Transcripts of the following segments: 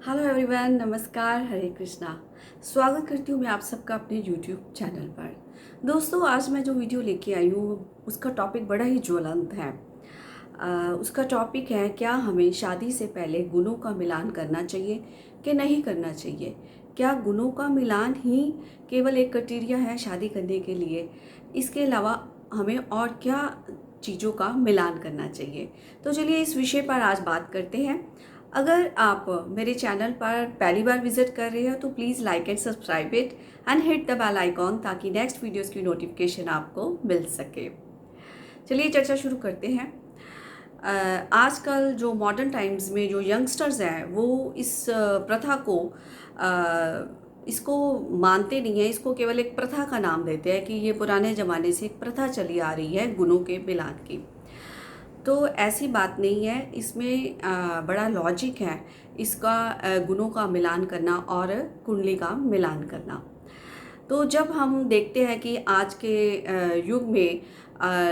Hello everyone, नमस्कार, हरे कृष्णा। स्वागत करती हूँ मैं आप सबका अपने यूट्यूब चैनल पर। दोस्तों, आज मैं जो वीडियो लेके आई हूँ उसका टॉपिक बड़ा ही ज्वलंत है। उसका टॉपिक है, क्या हमें शादी से पहले गुणों का मिलान करना चाहिए कि नहीं करना चाहिए। क्या गुणों का मिलान ही केवल एक क्राइटेरिया है शादी करने के लिए? इसके अलावा हमें और क्या चीज़ों का मिलान करना चाहिए? तो चलिए इस विषय पर आज बात करते हैं। अगर आप मेरे चैनल पर पहली बार विजिट कर रहे हो तो please like and subscribe it and hit the bell icon ताकि नेक्स्ट वीडियोस की नोटिफिकेशन आपको मिल सके। चलिए चर्चा शुरू करते हैं। आजकल जो मॉडर्न टाइम्स में जो यंगस्टर्स हैं वो इस प्रथा को इसको मानते नहीं है। इसको केवल एक प्रथा का नाम देते हैं कि ये पुराने ज़माने से एक प्रथा चली आ रही है गुणों के मिलान की। तो ऐसी बात नहीं है, इसमें बड़ा लॉजिक है इसका, गुणों का मिलान करना और कुंडली का मिलान करना। तो जब हम देखते हैं कि आज के युग में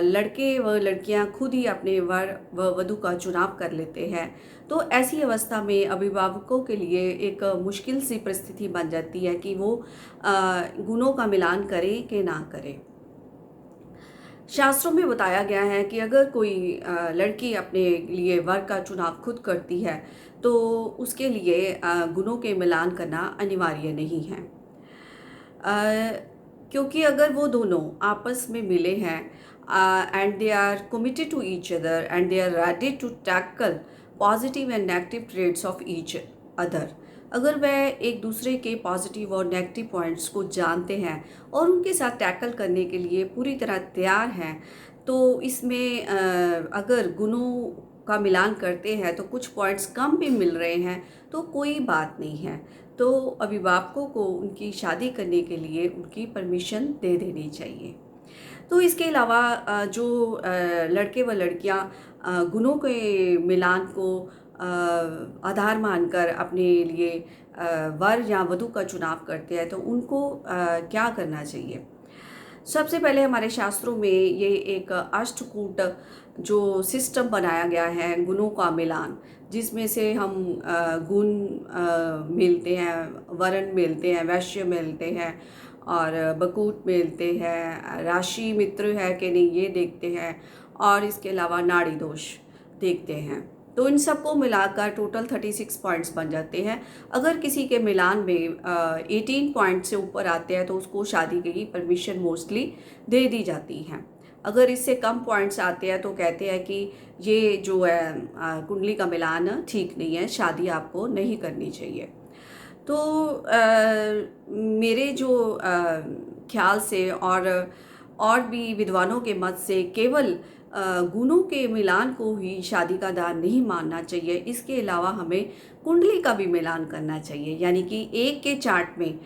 लड़के व लड़कियां खुद ही अपने वर व वधू का चुनाव कर लेते हैं, तो ऐसी अवस्था में अभिभावकों के लिए एक मुश्किल सी परिस्थिति बन जाती है कि वो गुणों का मिलान करें कि ना करें। शास्त्रों में बताया गया है कि अगर कोई लड़की अपने लिए वर का चुनाव खुद करती है तो उसके लिए गुणों के मिलान करना अनिवार्य नहीं है। क्योंकि अगर वो दोनों आपस में मिले हैं and they are committed to each other and they are ready to tackle positive and negative trades of each other, अगर वह एक दूसरे के पॉजिटिव और नेगेटिव पॉइंट्स को जानते हैं और उनके साथ टैकल करने के लिए पूरी तरह तैयार हैं, तो इसमें अगर गुणों का मिलान करते हैं तो कुछ पॉइंट्स कम भी मिल रहे हैं तो कोई बात नहीं है। तो अभिभावकों को उनकी शादी करने के लिए उनकी परमिशन दे देनी चाहिए। तो इसके अलावा जो लड़के व लड़कियां गुणों के मिलान को आधार मानकर अपने लिए वर या वधू का चुनाव करते हैं तो उनको क्या करना चाहिए। सबसे पहले हमारे शास्त्रों में ये एक अष्टकूट जो सिस्टम बनाया गया है गुणों का मिलान, जिसमें से हम गुण मिलते हैं, वरण मिलते हैं, वैश्य मिलते हैं और बकूट मिलते हैं, राशि मित्र है कि नहीं ये देखते हैं और इसके अलावा नाड़ी दोष देखते हैं। तो इन सबको मिलाकर टोटल 36 पॉइंट्स बन जाते हैं। अगर किसी के मिलान में 18 पॉइंट से ऊपर आते हैं तो उसको शादी की परमिशन मोस्टली दे दी जाती है। अगर इससे कम पॉइंट्स आते हैं तो कहते हैं कि ये जो है कुंडली का मिलान ठीक नहीं है, शादी आपको नहीं करनी चाहिए। तो मेरे जो ख्याल से और भी विद्वानों के मत से केवल गुणों के मिलान को ही शादी का दान नहीं मानना चाहिए। इसके अलावा हमें कुंडली का भी मिलान करना चाहिए, यानी कि एक के चार्ट में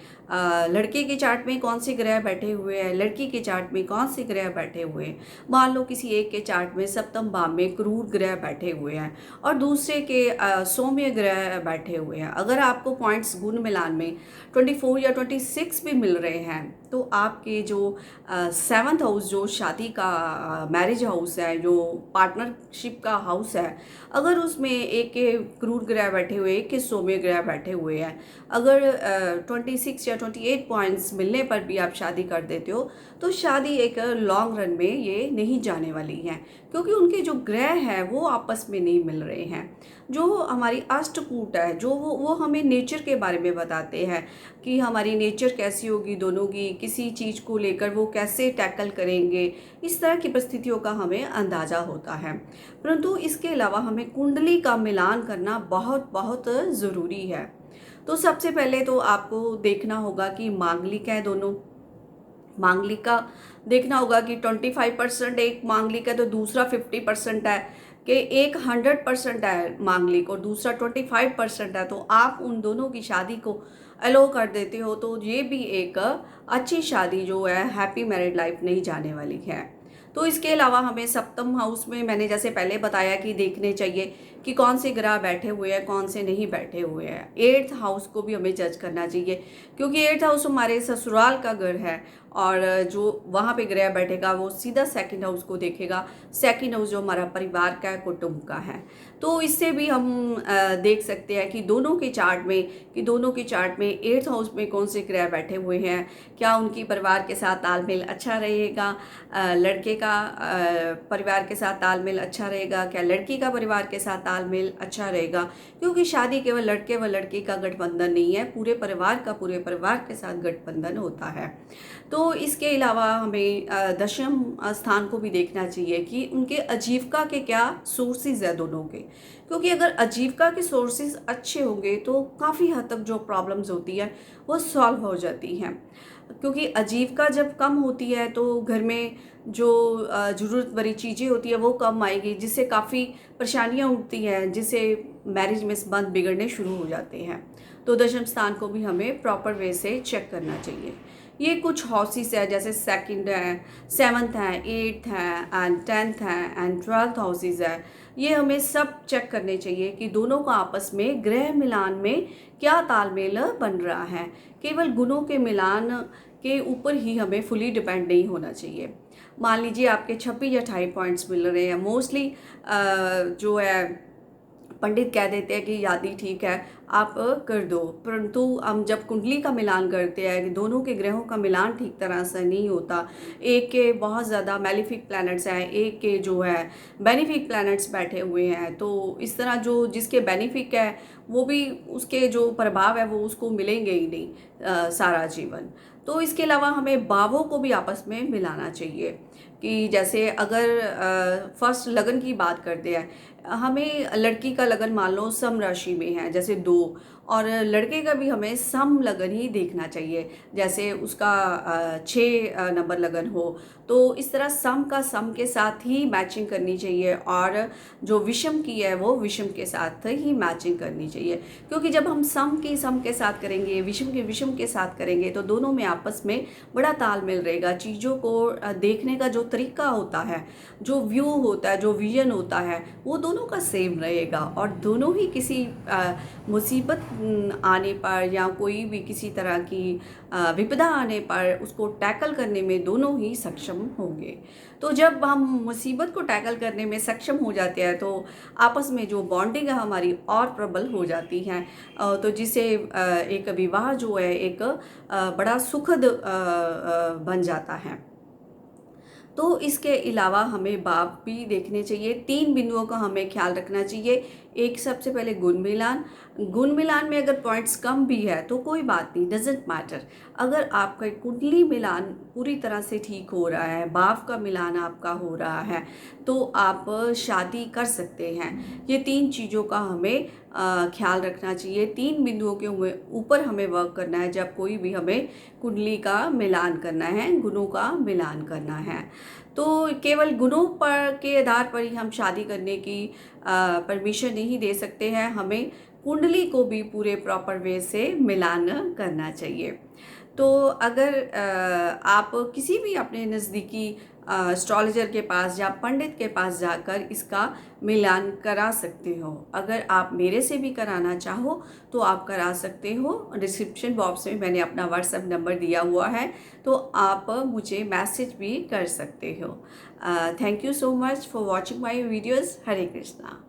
लड़के के चार्ट में कौन से ग्रह बैठे हुए हैं, लड़की के चार्ट में कौन से ग्रह बैठे हुए हैं। मान लो किसी एक के चार्ट में सप्तम भाव में क्रूर ग्रह बैठे हुए हैं और दूसरे के सौम्य ग्रह बैठे हुए हैं। अगर आपको पॉइंट्स गुण मिलान में 24 या 26 भी मिल रहे हैं तो आपके जो 7th हाउस जो शादी का मैरिज हाउस है, जो पार्टनरशिप का हाउस है, अगर उसमें एक के क्रूर ग्रह बैठे हुए, एक के सौम्य ग्रह बैठे हुए हैं, अगर 26 या 28 पॉइंट्स मिलने पर भी आप शादी कर देते हो तो शादी एक लॉन्ग रन में ये नहीं जाने वाली है, क्योंकि उनके जो ग्रह हैं वो आपस में नहीं मिल रहे हैं। जो हमारी अष्टकूट है, जो वो हमें नेचर के बारे में बताते हैं कि हमारी नेचर कैसी होगी दोनों की, किसी चीज़ को लेकर वो कैसे टैकल करेंगे, इस तरह की परिस्थितियों का हमें अंदाज़ा होता है। परंतु इसके अलावा हमें कुंडली का मिलान करना बहुत बहुत ज़रूरी है। तो सबसे पहले तो आपको देखना होगा कि मांगलिक है दोनों। मांगलिक का देखना होगा कि 25% एक मांगलिक है तो दूसरा 50% है, कि एक 100% है मांगलिक और दूसरा 25% है, तो आप उन दोनों की शादी को अलो कर देते हो तो ये भी एक अच्छी शादी जो है, हैप्पी मैरिड लाइफ नहीं जाने वाली है। तो इसके अलावा हमें सप्तम हाउस में मैंने जैसे पहले बताया कि देखने चाहिए कि कौन से ग्रह बैठे हुए हैं, कौन से नहीं बैठे हुए हैं। 8th हाउस को भी हमें जज करना चाहिए, क्योंकि 8th हाउस हमारे ससुराल का घर है, और जो वहाँ पे ग्रह बैठेगा वो सीधा 2nd हाउस को देखेगा। 2nd हाउस जो हमारा परिवार का है, कुटुंब का है। तो इससे भी हम देख सकते हैं कि दोनों के चार्ट में 8th हाउस में कौन से ग्रह बैठे हुए हैं, क्या उनकी परिवार के साथ तालमेल अच्छा रहेगा, लड़के का परिवार के साथ तालमेल अच्छा रहेगा, क्या लड़की का परिवार के साथ तालमेल अच्छा रहेगा। क्योंकि शादी केवल लड़के व लड़की का गठबंधन नहीं है, पूरे परिवार के साथ गठबंधन होता है। तो इसके अलावा हमें दशम स्थान को भी देखना चाहिए कि उनके आजीविका के क्या सोर्सेज है दोनों के, क्योंकि अगर आजीविका के सोर्सेज अच्छे होंगे तो काफ़ी हद तक जो प्रॉब्लम्स होती है वो सॉल्व हो जाती हैं। क्योंकि आजीविका जब कम होती है तो घर में जो ज़रूरत भरी चीज़ें होती है वो कम आएगी, जिससे काफ़ी परेशानियां उठती हैं, जिससे मैरिज में संबंध बिगड़ने शुरू हो जाते हैं। तो दशम स्थान को भी हमें प्रॉपर वे से चेक करना चाहिए। ये कुछ हाउसेस है, जैसे 2nd है, 7th है, 8th है एंड 10th है एंड 12th हाउसेस है। ये हमें सब चेक करने चाहिए कि दोनों का आपस में ग्रह मिलान में क्या तालमेल बन रहा है। केवल गुणों के मिलान के ऊपर ही हमें फुली डिपेंड नहीं होना चाहिए। मान लीजिए आपके 26 या 28 पॉइंट्स मिल रहे हैं, मोस्टली जो है पंडित कह देते हैं कि यादी ठीक है आप कर दो, परंतु हम जब कुंडली का मिलान करते हैं कि दोनों के ग्रहों का मिलान ठीक तरह से नहीं होता, एक के बहुत ज़्यादा मैलिफिक प्लैनेट्स हैं, एक के जो है बेनिफिक प्लैनेट्स बैठे हुए हैं, तो इस तरह जो जिसके बेनिफिक है वो भी उसके जो प्रभाव है वो उसको मिलेंगे ही नहीं सारा जीवन। तो इसके अलावा हमें भावों को भी आपस में मिलाना चाहिए कि जैसे अगर फर्स्ट लगन की बात करते हैं, हमें लड़की का लगन मान लो सम राशि में है जैसे 2, और लड़के का भी हमें सम लगन ही देखना चाहिए, जैसे उसका 6 नंबर लगन हो। तो इस तरह सम का सम के साथ ही मैचिंग करनी चाहिए, और जो विषम की है वो विषम के साथ ही मैचिंग करनी चाहिए। क्योंकि जब हम सम की सम के साथ करेंगे, विषम के विषम के साथ करेंगे, तो दोनों में आपस में बड़ा तालमेल रहेगा। चीज़ों को देखने का जो तरीका होता है, जो व्यू होता है, जो विजन होता है, वो दोनों का सेम रहेगा, और दोनों ही किसी मुसीबत आने पर या कोई भी किसी तरह की विपदा आने पर उसको टैकल करने में दोनों ही सक्षम होंगे। तो जब हम मुसीबत को टैकल करने में सक्षम हो जाते हैं तो आपस में जो बॉन्डिंग है हमारी और प्रबल हो जाती है, तो जिसे एक विवाह जो है एक बड़ा सुखद बन जाता है। तो इसके अलावा हमें भाव भी देखने चाहिए। 3 बिंदुओं का हमें ख्याल रखना चाहिए। एक सबसे पहले गुण मिलान में अगर पॉइंट्स कम भी है तो कोई बात नहीं, डजेंट मैटर। अगर आपका कुंडली मिलान पूरी तरह से ठीक हो रहा है, भाव का मिलान आपका हो रहा है, तो आप शादी कर सकते हैं। ये 3 चीज़ों का हमें ख्याल रखना चाहिए। 3 बिंदुओं के ऊपर हमें वर्क करना है जब कोई भी हमें कुंडली का मिलान करना है, गुणों का मिलान करना है। तो केवल गुणों पर के आधार पर ही हम शादी करने की परमिशन नहीं दे सकते हैं, हमें कुंडली को भी पूरे प्रॉपर वे से मिलान करना चाहिए। तो अगर आप किसी भी अपने नज़दीकी एस्ट्रोलॉजर के पास या पंडित के पास जाकर इसका मिलान करा सकते हो। अगर आप मेरे से भी कराना चाहो तो आप करा सकते हो। डिस्क्रिप्शन बॉक्स में मैंने अपना व्हाट्सएप नंबर दिया हुआ है, तो आप मुझे मैसेज भी कर सकते हो। Thank you so much for watching my videos. Hare Krishna.